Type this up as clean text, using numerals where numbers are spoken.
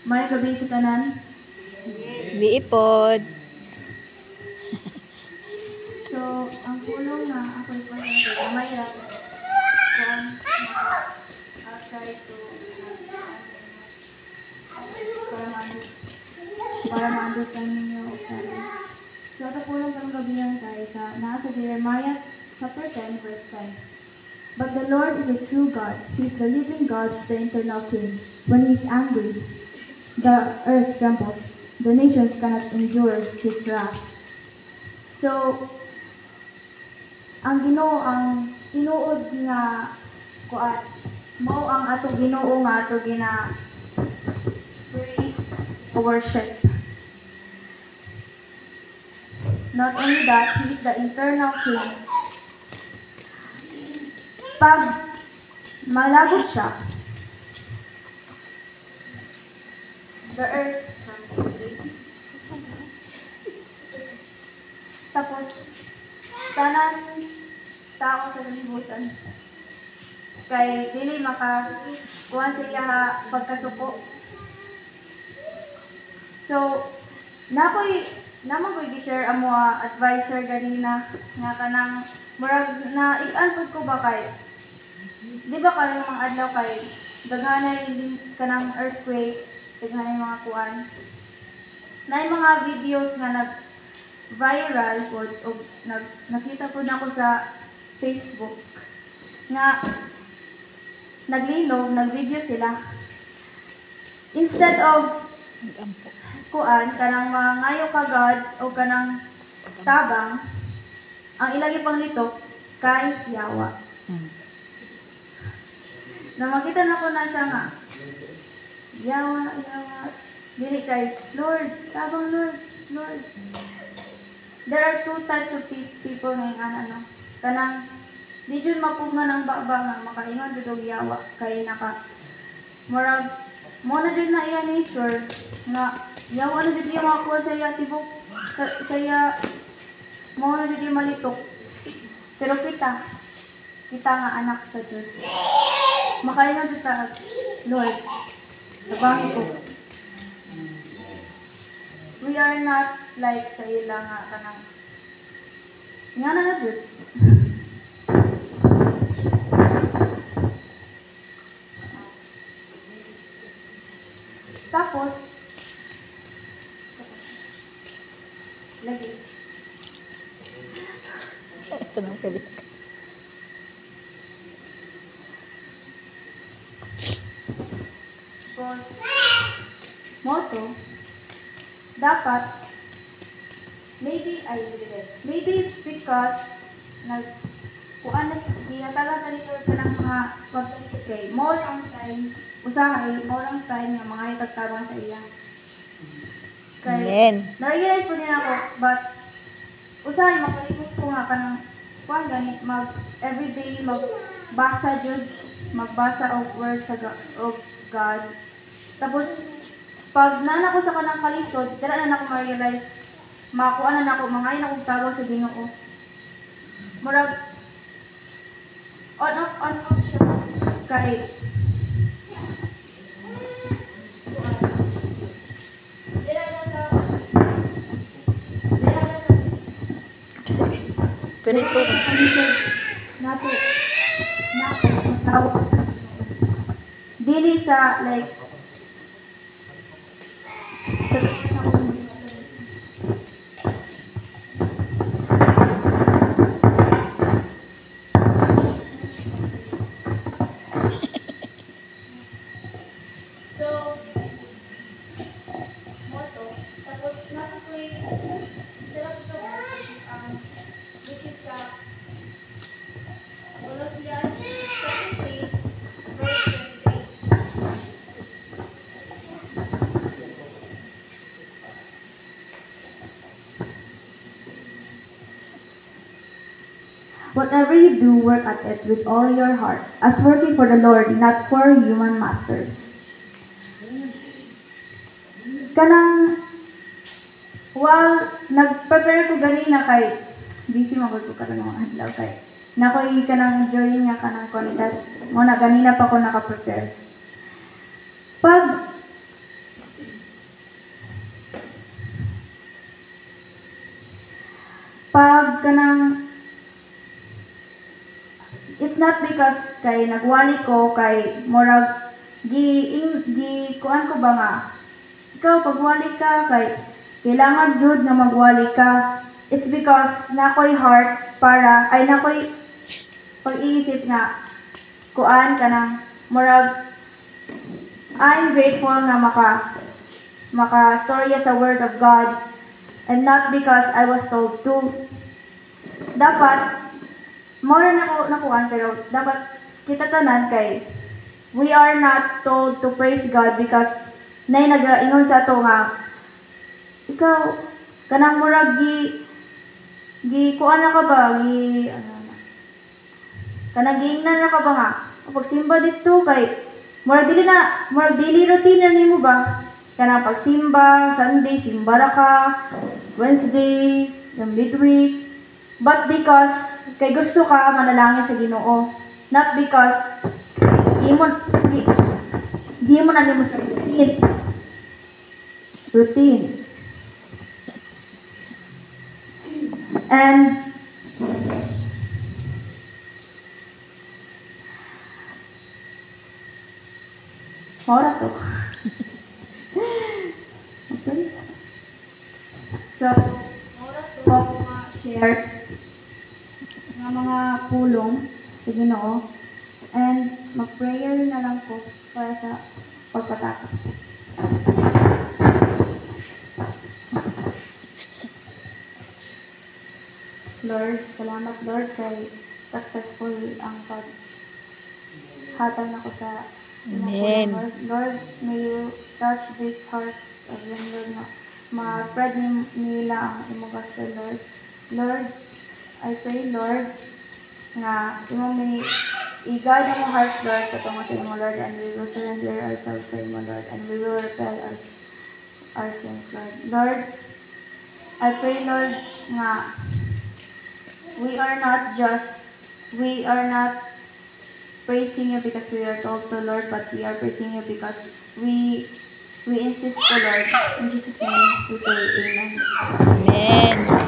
May gabi sa tanan. Biipod. So, ang pulong na ako ipasang kay Amay ra kung outside to para ma-understand ninyo okay. So, ito pulong kang gabihan tayo sa nasa Jeremiah chapter 10 verse 10. But the Lord is a true God. He is the living God, the eternal King. When He is angry, the earth trembles. The nations cannot endure His wrath. So, ang Ginoo ang tinuod nga kuan mao ang ato Ginoo nga ato gina praise worship. Not only that, He is the eternal King. Pag malagot siya, the earth tapos tanan tao sa kalibutan kay dili makakuha siya pagkasuko. So naman ko i-share amo advisor ganina nga kanang murag na ianpod ko ba kay di ba kanang mga adlaw kay daghanay kanang earthquake, daghanay mga kuan na mga videos nga nag-viral po o nakita po na ako sa Facebook nga naglilog, nag-video sila. Instead of kuan, kanang mga ngayo kagad o kanang tabang, ang ilagi pang litok kay yawa. Na makita na ko na siya nga, yawa, dili kay Lord, tabang Lord, Lord. There are two types of people ngayon kanang di jud mapugma ng baba nga makaingon jud og yawa kay murag mo na jud na iya nature nga yawa na jud iya makuha sa iya tibok sa iya mo na jud iya malitok. Pero kita nga anak sa Diyos. Makaingon jud ta, Lord, tabangi ko. We are not like sa ila nga kanang nga na jud. Tapos lagi Ito nang sabi. moto dapat maybe it's because kuan na ginatala na dito sa mga pagkalit kay more ang time usahay more ang time nga mga itagtabang sa iya kay na-realize ko din ako but usahay makalipot ko nga kanang kuan ganit everyday magbasa og words of God. Tapos pag nana ko sa kanang kalisod dala na ako ma-realize makuha na ako mangayon akong tawag sa Ginoo murag on siya kay Perito. nato tawag dili sa like whatever you do, work at it with all your heart, as working for the Lord, not for human masters. Kanang, while nag-prepare ko ganina kay, busy magod ko kanang mga adlaw kay, nakoy kanang join nga kanang contest, mo na ganina pa ko naka-prepare. Pag pag kanang it's not because kay nagwali ko kay murag kuan ko ba nga ikaw pagwali ka kay kailangan jud nga magwali ka. It's because nakoy heart para ay nakoy pag-iisip nga kuan kanang murag I'm grateful na maka storya sa word of God and not because I was told to. Dapat mo na nakuan pero dapat kita tanan kay we are not told to praise God because nay nagaingon sa ato nga ikaw kanang murag gi kuan na ka ba gi ano na kanang giingnan na ka ba nga pagsimba dito kay murag dili routine na nimo ba kanang pagsimba Sunday simba ra ka Wednesday yung midweek but because kay gusto ka manalangin sa Ginoo not because di mo na nimo sa routine. And mora to. Okay. So, mora to mga share ng mga pulong sa Ginoo. And mag-prayer na lang po para sa pagpatapos. Lord, salamat Lord kay successful ang paghatag ako sa Amen. Lord, may you touch this heart of them, Lord, na ma-spread nila ang imong gospel, Lord. Lord, I pray, Lord, nga imong i-guide ang heart, Lord, katong sa imo, Lord, and we will surrender ourselves to imo, Lord, and we will repel our sins, Lord. Lord, I pray, Lord, nga we are not praising you because we are told to, Lord, but we are praising you because we insist to, Lord. In Jesus' name, we pray. Amen. Amen.